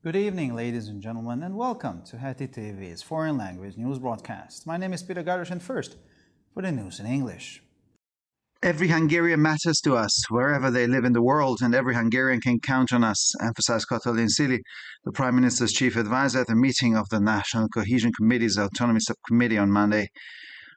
Good evening, ladies and gentlemen, and welcome to Heti TV's foreign language news broadcast. My name is Peter Gardosh, and first, for the news in English. Every Hungarian matters to us, wherever they live in the world, and every Hungarian can count on us, emphasized Katalin Szili, the Prime Minister's chief advisor at the meeting of the National Cohesion Committee's Autonomy Subcommittee on Monday.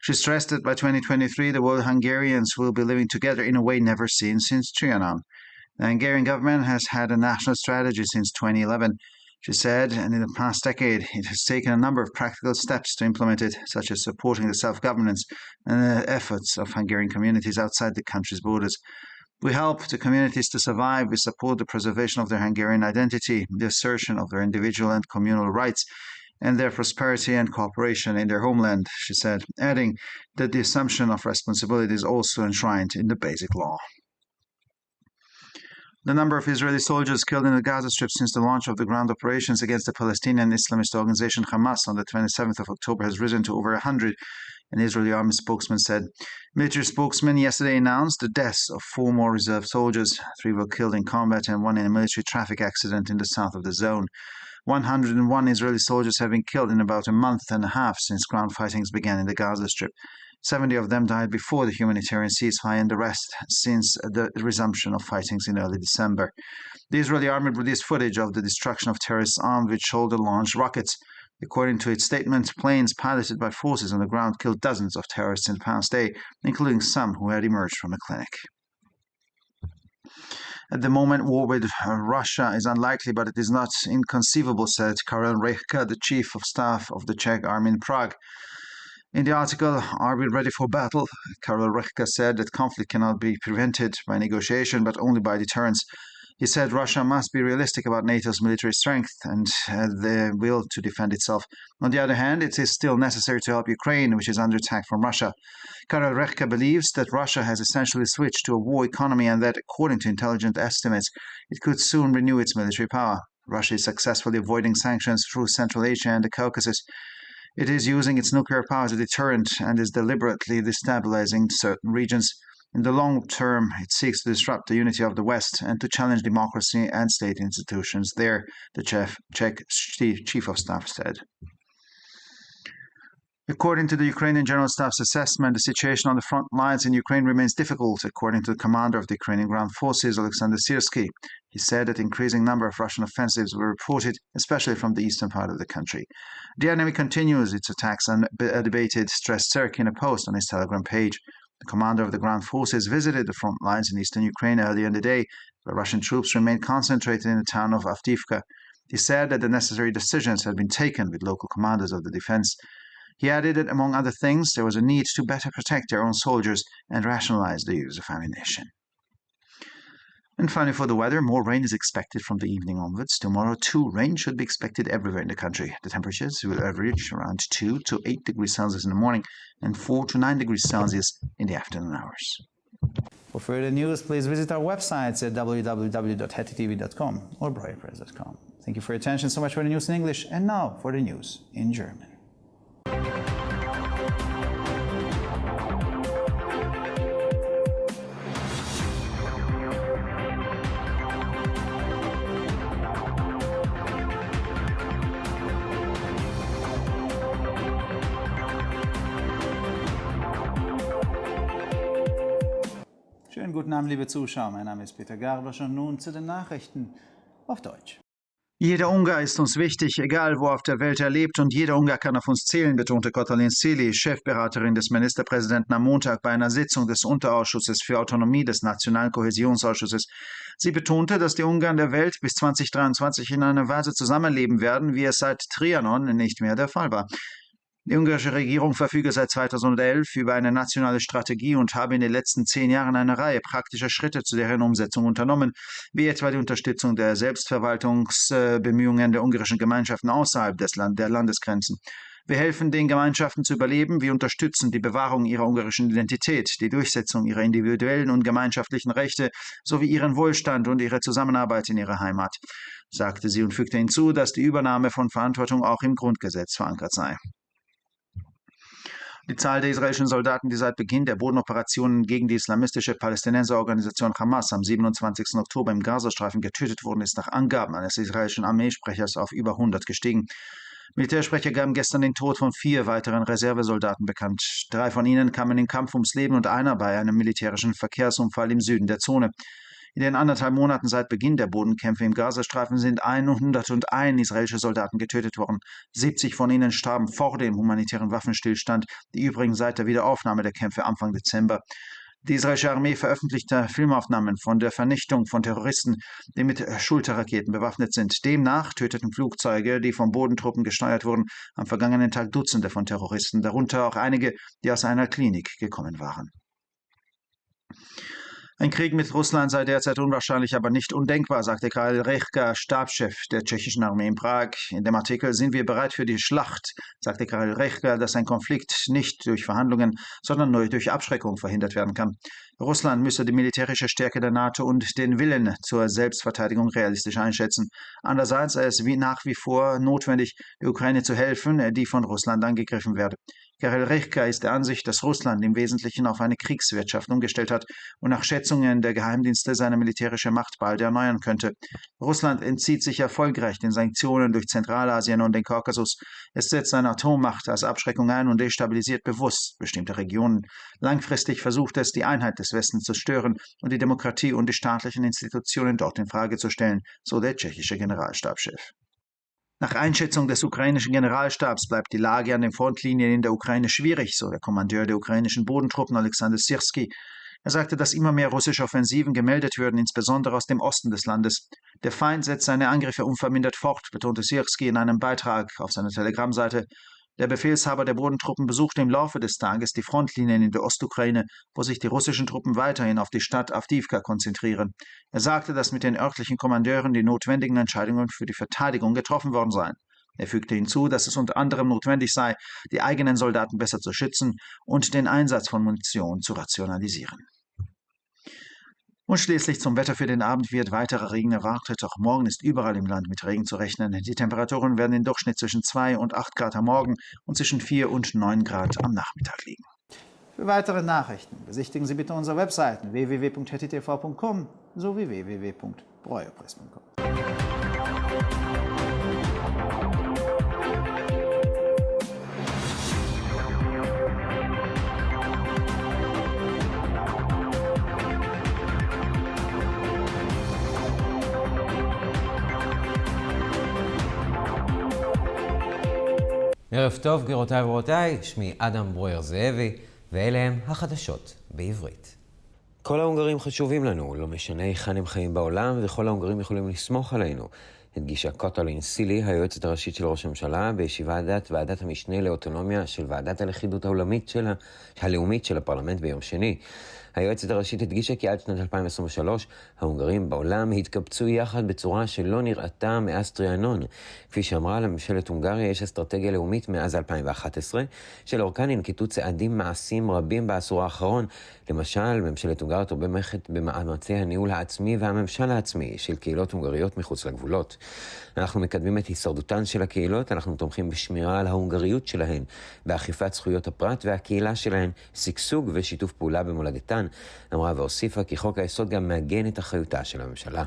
She stressed that by 2023, the world Hungarians will be living together in a way never seen since Trianon. The Hungarian government has had a national strategy since 2011, she said, and in the past decade it has taken a number of practical steps to implement it, such as supporting the self-governance and the efforts of Hungarian communities outside the country's borders. We help the communities to survive, we support the preservation of their Hungarian identity, the assertion of their individual and communal rights, and their prosperity and cooperation in their homeland, she said, adding that the assumption of responsibility is also enshrined in the Basic Law. The number of Israeli soldiers killed in the Gaza Strip since the launch of the ground operations against the Palestinian Islamist organization Hamas on the 27th of October has risen to over 100, an Israeli army spokesman said. Military spokesman yesterday announced the deaths of 4 more reserve soldiers. 3 were killed in combat and 1 in a military traffic accident in the south of the zone. 101 Israeli soldiers have been killed in about a month and a half since ground fightings began in the Gaza Strip. 70 of them died before the humanitarian ceasefire and the rest since the resumption of fightings in early December. The Israeli army released footage of the destruction of terrorists armed with shoulder-launched rockets. According to its statement, planes piloted by forces on the ground killed dozens of terrorists in the past day, including some who had emerged from a clinic. At the moment, war with Russia is unlikely, but it is not inconceivable, said Karel Rechka, the chief of staff of the Czech army in Prague. In the article, "Are we ready for battle?" Karel Rechka said that conflict cannot be prevented by negotiation, but only by deterrence. He said Russia must be realistic about NATO's military strength and the will to defend itself. On the other hand, it is still necessary to help Ukraine, which is under attack from Russia. Karel Rechka believes that Russia has essentially switched to a war economy and that, according to intelligence estimates, it could soon renew its military power. Russia is successfully avoiding sanctions through Central Asia and the Caucasus. It is using its nuclear power as a deterrent and is deliberately destabilizing certain regions. In the long term, it seeks to disrupt the unity of the West and to challenge democracy and state institutions there, the Czech chief of staff said. According to the Ukrainian General Staff's assessment, the situation on the front lines in Ukraine remains difficult, according to the commander of the Ukrainian Ground Forces, Alexander Syrsky. He said that increasing number of Russian offensives were reported, especially from the eastern part of the country. The enemy continues its attacks unabated, stressed Syrsky in a post on his Telegram page. The commander of the ground forces visited the front lines in eastern Ukraine earlier in the day, where Russian troops remained concentrated in the town of Avdiivka. He said that the necessary decisions had been taken with local commanders of the defense. He added that, among other things, there was a need to better protect their own soldiers and rationalize the use of ammunition. And finally, for the weather, more rain is expected from the evening onwards. Tomorrow, too, rain should be expected everywhere in the country. The temperatures will average around 2 to 8 degrees Celsius in the morning and 4 to 9 degrees Celsius in the afternoon hours. For further news, please visit our websites at www.hetitv.com or breuerpress.com. Thank you for your attention. So much for the news in English, and now for the news in German. Schönen guten Abend, liebe Zuschauer. Mein Name ist Peter Gardosch und nun zu den Nachrichten auf Deutsch. Jeder Ungar ist uns wichtig, egal wo auf der Welt er lebt, und jeder Ungar kann auf uns zählen, betonte Katalin Szili, Chefberaterin des Ministerpräsidenten, am Montag bei einer Sitzung des Unterausschusses für Autonomie des Nationalen Kohäsionsausschusses. Sie betonte, dass die Ungarn der Welt bis 2023 in einer Weise zusammenleben werden, wie es seit Trianon nicht mehr der Fall war. Die ungarische Regierung verfüge seit 2011 über eine nationale Strategie und habe in den letzten 10 Jahren eine Reihe praktischer Schritte zu deren Umsetzung unternommen, wie etwa die Unterstützung der Selbstverwaltungsbemühungen der ungarischen Gemeinschaften außerhalb der Landesgrenzen. Wir helfen den Gemeinschaften zu überleben, wir unterstützen die Bewahrung ihrer ungarischen Identität, die Durchsetzung ihrer individuellen und gemeinschaftlichen Rechte sowie ihren Wohlstand und ihre Zusammenarbeit in ihrer Heimat, sagte sie und fügte hinzu, dass die Übernahme von Verantwortung auch im Grundgesetz verankert sei. Die Zahl der israelischen Soldaten, die seit Beginn der Bodenoperationen gegen die islamistische Palästinenserorganisation Hamas am 27. Oktober im Gazastreifen getötet wurden, ist nach Angaben eines israelischen Armeesprechers auf über 100 gestiegen. Militärsprecher gaben gestern den Tod von 4 weiteren Reservesoldaten bekannt. 3 von ihnen kamen im Kampf ums Leben und einer bei einem militärischen Verkehrsunfall im Süden der Zone. In den 1,5 Monaten seit Beginn der Bodenkämpfe im Gazastreifen sind 101 israelische Soldaten getötet worden. 70 von ihnen starben vor dem humanitären Waffenstillstand, die übrigen seit der Wiederaufnahme der Kämpfe Anfang Dezember. Die israelische Armee veröffentlichte Filmaufnahmen von der Vernichtung von Terroristen, die mit Schulterraketen bewaffnet sind. Demnach töteten Flugzeuge, die von Bodentruppen gesteuert wurden, am vergangenen Tag Dutzende von Terroristen, darunter auch einige, die aus einer Klinik gekommen waren. Ein Krieg mit Russland sei derzeit unwahrscheinlich, aber nicht undenkbar, sagte Karel Rechka, Stabschef der tschechischen Armee in Prag. In dem Artikel "Sind wir bereit für die Schlacht?", sagte Karel Rechka, dass ein Konflikt nicht durch Verhandlungen, sondern nur durch Abschreckung verhindert werden kann. Russland müsse die militärische Stärke der NATO und den Willen zur Selbstverteidigung realistisch einschätzen. Andererseits sei es nach wie vor notwendig, der Ukraine zu helfen, die von Russland angegriffen werde. Karel Rechka ist der Ansicht, dass Russland im Wesentlichen auf eine Kriegswirtschaft umgestellt hat und nach Schätzungen der Geheimdienste seine militärische Macht bald erneuern könnte. Russland entzieht sich erfolgreich den Sanktionen durch Zentralasien und den Kaukasus. Es setzt seine Atommacht als Abschreckung ein und destabilisiert bewusst bestimmte Regionen. Langfristig versucht es, die Einheit des Westens zu stören und die Demokratie und die staatlichen Institutionen dort in Frage zu stellen, so der tschechische Generalstabschef. Nach Einschätzung des ukrainischen Generalstabs bleibt die Lage an den Frontlinien in der Ukraine schwierig, so der Kommandeur der ukrainischen Bodentruppen Alexander Syrski. Er sagte, dass immer mehr russische Offensiven gemeldet würden, insbesondere aus dem Osten des Landes. Der Feind setzt seine Angriffe unvermindert fort, betonte Syrski in einem Beitrag auf seiner Telegram-Seite. Der Befehlshaber der Bodentruppen besuchte im Laufe des Tages die Frontlinien in der Ostukraine, wo sich die russischen Truppen weiterhin auf die Stadt Awdijiwka konzentrieren. Er sagte, dass mit den örtlichen Kommandeuren die notwendigen Entscheidungen für die Verteidigung getroffen worden seien. Er fügte hinzu, dass es unter anderem notwendig sei, die eigenen Soldaten besser zu schützen und den Einsatz von Munition zu rationalisieren. Und schließlich zum Wetter für den Abend wird weiterer Regen erwartet. Auch morgen ist überall im Land mit Regen zu rechnen. Die Temperaturen werden im Durchschnitt zwischen 2 und 8 Grad am Morgen und zwischen 4 und 9 Grad am Nachmittag liegen. Für weitere Nachrichten besichtigen Sie bitte unsere Webseiten www.hettitv.com sowie www.breuerpress.com. ערב טוב, גבירותיי ורבותיי, שמי אדם ברויר זאבי, ואלה הם החדשות בעברית. כל ההונגרים חשובים לנו, לא משנה היכן הם חיים בעולם, וכל ההונגרים יכולים לסמוך עלינו. הדגישה קוטלין סילי, היועצת הראשית של ראש הממשלה, בישיבת ועדת המשנה לאוטונומיה של ועדת הלכידות הלאומית של הפרלמנט ביום שני. היועצת הראשית הדגישה כי עד שנת 2023 ההונגרים בעולם התקבצו יחד בצורה שלא נראתה מאז טריאנון. כפי שאמרה לממשלת הונגריה, יש אסטרטגיה לאומית מאז 2011, שלאורכה ננקטו צעדים מעשיים רבים בעשור האחרון. למשל, ממשלת הונגריה תומכת במאמצי הניהול העצמי והממשל העצמי של קהילות הונגריות מחוץ לגבולות. אנחנו מקדמים את הישרדותן של הקהילות, אנחנו תומכים בשמירה על ההונגריות שלהן, באכיפת זכויות הפרט והקהילה שלהן, שגשוג ושיתוף פעולה במולדתן. אמרה והוסיפה כי חוק היסוד גם מעגן את אחריותה של הממשלה.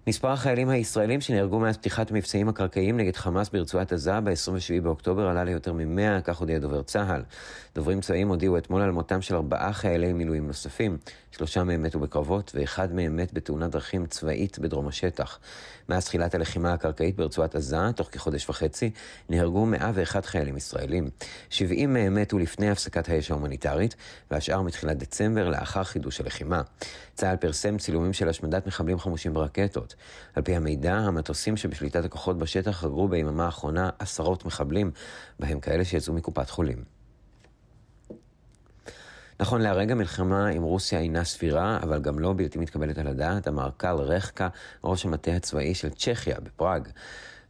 מספר החיילים הישראלים שנהרגו מאז פתיחת המבצעים הקרקעיים נגד חמאס ברצועת עזה ב-27 באוקטובר עלה ליותר מ-100, כך הודיע דובר צה"ל. דוברים צבאיים הודיעו אתמול על מותם של 4 חיילי מילואים נוספים. 3 מהם מתו בקרבות ו1 מהם מת בתאונת דרכים צבאית בדרום השטח. מאז תחילת הלחימה הקרקעית ברצועת עזה, תוך כחודש וחצי, נהרגו 101 חיילים ישראלים. 70 מהם מתו לפני הפסקת האש ההומניטרית, והשאר מתחילת דצמבר לאחר חידוש הלחימה. צה"ל פרסם צילומים של השמדת מחבלים חמושים ברקטות. על פי המידע, המטוסים שבשליטת הכוחות בשטח חגרו ביממה האחרונה 10 מחבלים, בהם כאלה שיצאו מקופת חולים. נכון להרגע מלחמה עם רוסיה אינה סבירה, אבל גם לא בלתי מתקבלת על הדעת, אמר קרל רחקה, ראש המטה הצבאי של צ'כיה בפראג.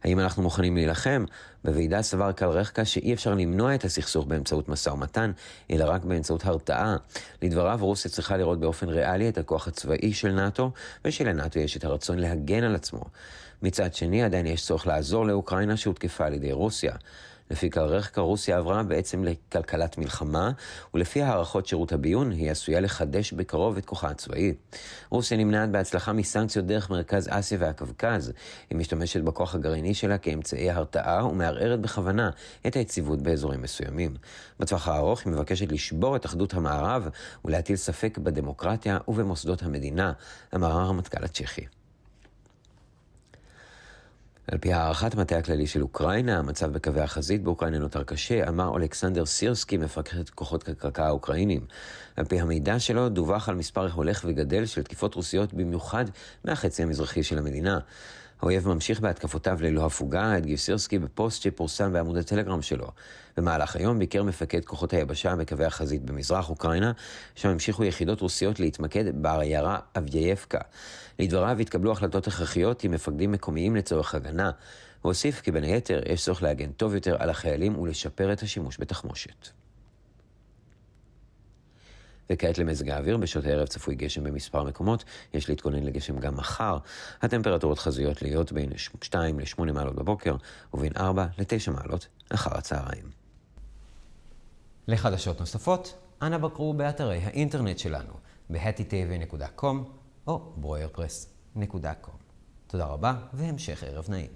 האם אנחנו מוכנים להילחם? בוועידה סבר קרל רחקה שאי אפשר למנוע את הסכסוך באמצעות משא ומתן, אלא רק באמצעות הרתעה. לדבריו, רוסיה צריכה לראות באופן ריאלי את הכוח הצבאי של נאטו, ושלנאטו יש את הרצון להגן על עצמו. מצד שני, עדיין יש צורך לעזור לאוקראינה שהותקפה על ידי רוסיה. לפי קררחקה, רוסיה עברה בעצם לכלכלת מלחמה, ולפי הערכות שירות הביון היא עשויה לחדש בקרוב את כוחה הצבאי. רוסיה נמנעת בהצלחה מסנקציות דרך מרכז אסיה והקווקז. היא משתמשת בכוח הגרעיני שלה כאמצעי הרתעה ומערערת בכוונה את היציבות באזורים מסוימים. בטווח הארוך היא מבקשת לשבור את אחדות המערב ולהטיל ספק בדמוקרטיה ובמוסדות המדינה, אמר הרמטכ"ל הצ'כי. על פי הערכת מטה הכללי של אוקראינה, המצב בקווי החזית באוקראינה נותר קשה, אמר אולכסנדר סירסקי, מפקד כוחות הקרקע האוקראינים. על פי המידע שלו, דווח על מספר הולך וגדל של תקיפות רוסיות, במיוחד מהחצי המזרחי של המדינה. האויב ממשיך בהתקפותיו ללא הפוגה, הדגיש סירסקי בפוסט שפורסם בעמוד הטלגרם שלו. במהלך היום ביקר מפקד כוחות היבשה בקווי החזית במזרח אוקראינה, שם המשיכו יחידות רוסיות להתמקד בעיירה אבייבקה. לדבריו התקבלו החלטות הכרחיות עם מפקדים מקומיים לצורך הגנה. הוא הוסיף כי בין היתר יש צורך להגן טוב יותר על החיילים ולשפר את השימוש בתחמושת. וכעת למזג האוויר, בשעות הערב צפוי גשם במספר מקומות, יש להתכונן לגשם גם מחר. הטמפרטורות חזויות להיות בין 2 ל-8 מעלות בבוקר, ובין 4 ל-9 מעלות אחר הצהריים. לחדשות נוספות, אנא בקרו באתרי האינטרנט שלנו, ב-hettytv.com או broyerpress.com. תודה רבה והמשך ערב נעים.